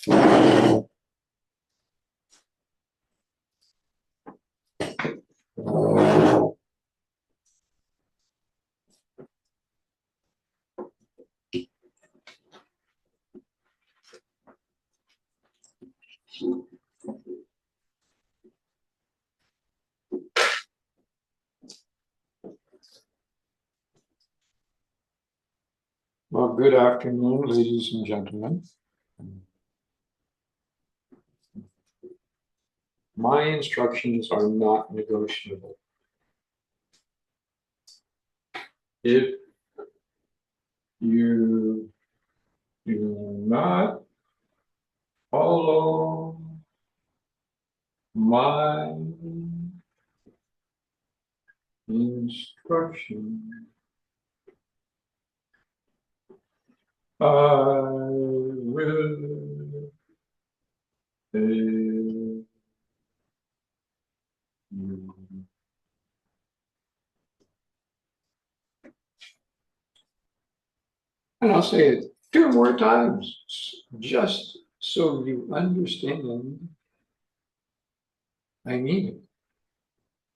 Well, good afternoon, ladies and gentlemen. My instructions are not negotiable. If you do not follow my instructions, I will fail you. And I'll say it 2 more times, just so you understand I mean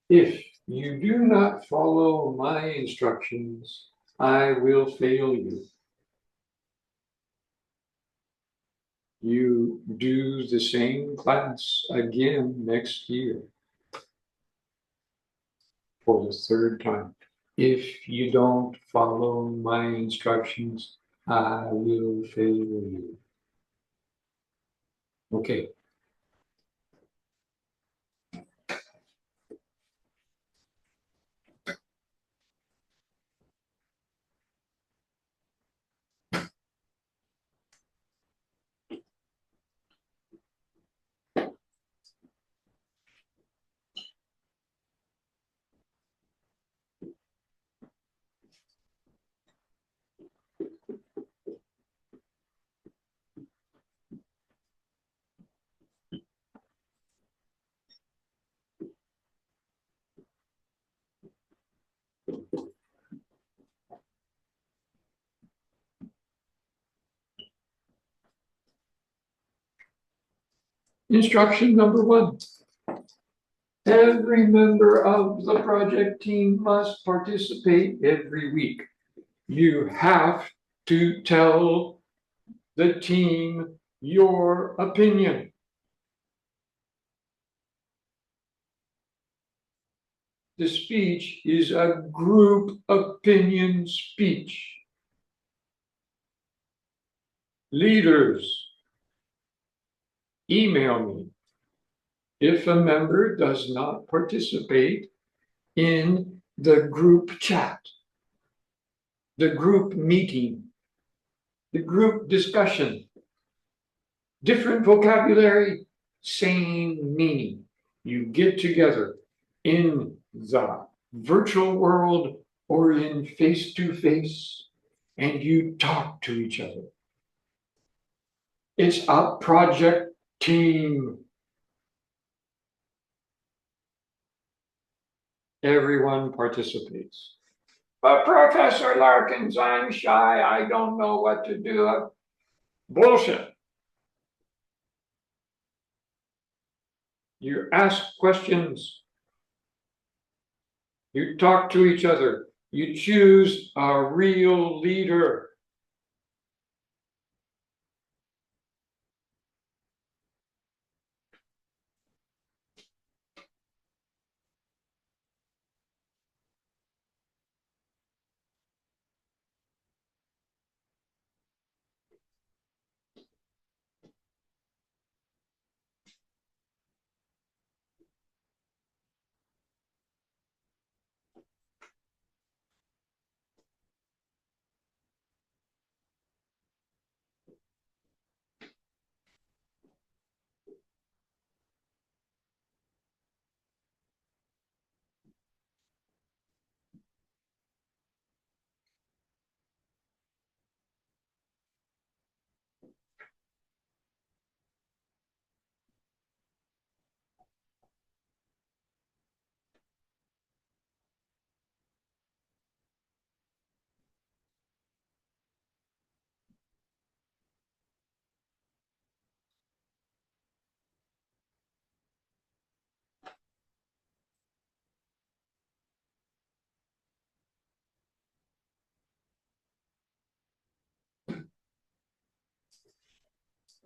it. If you do not follow my instructions, I will fail you. You do the same class again next year for the 3rd time. If you don't follow my instructions, I will fail you. Okay. Instruction number 1. Every member of the project team must participate every week. You have to tell the team your opinion. The speech is a group opinion speech. Leaders, email me if a member does not participate in the group chat, the group meeting, the group discussion. Different vocabulary, same meaning. You get together in the virtual world or in face-to-face, and you talk to each other. It's a project team. Everyone participates. But Professor Larkins, I'm shy. I don't know what to do. Bullshit. You ask questions. You talk to each other. You choose a real leader.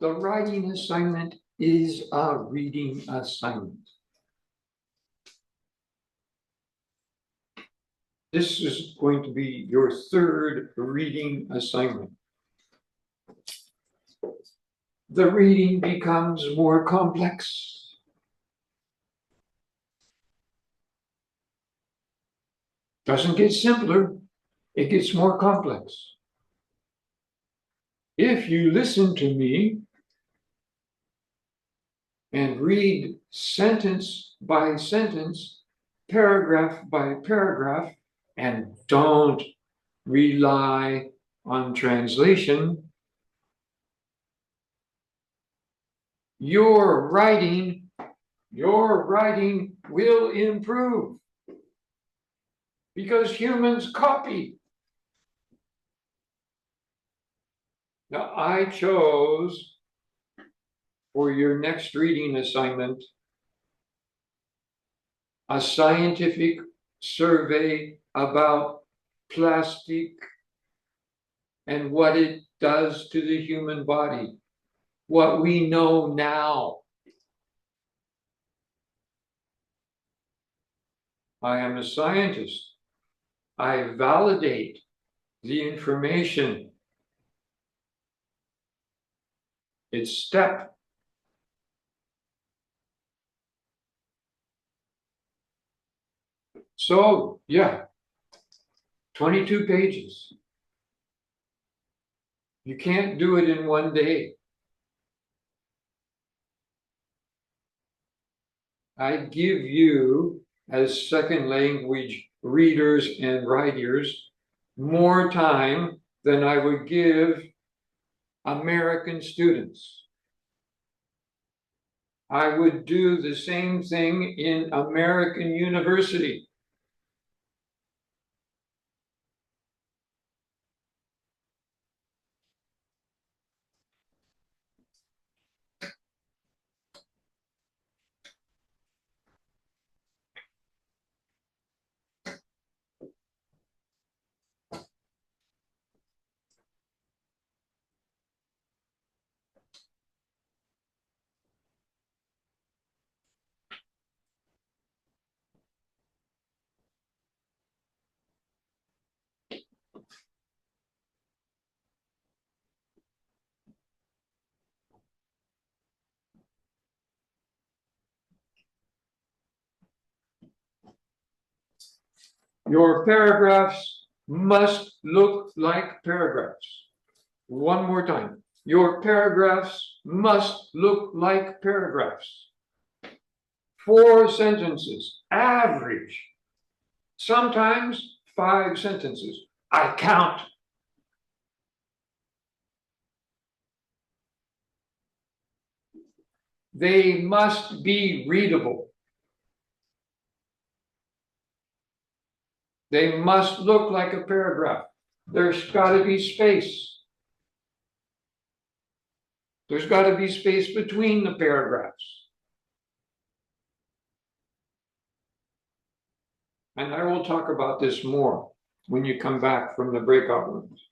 The writing assignment is a reading assignment. This is going to be your third reading assignment. The reading becomes more complex. Doesn't get simpler, it gets more complex. If you listen to me and read sentence by sentence, paragraph by paragraph, and don't rely on translation, your writing will improve because humans copy. Now, I chose for your next reading assignment a scientific survey about plastic and what it does to the human body, what we know now. I am a scientist. I validate the information. It's step. So, yeah, 22 pages. You can't do it in one day. I give you, as second language readers and writers, more time than I would give American students. I would do the same thing in American university. Your paragraphs must look like paragraphs. One more time. Your paragraphs must look like paragraphs. 4 sentences, average. Sometimes 5 sentences. I count. They must be readable. They must look like a paragraph. There's got to be space. There's got to be space between the paragraphs. And I will talk about this more when you come back from the breakout rooms.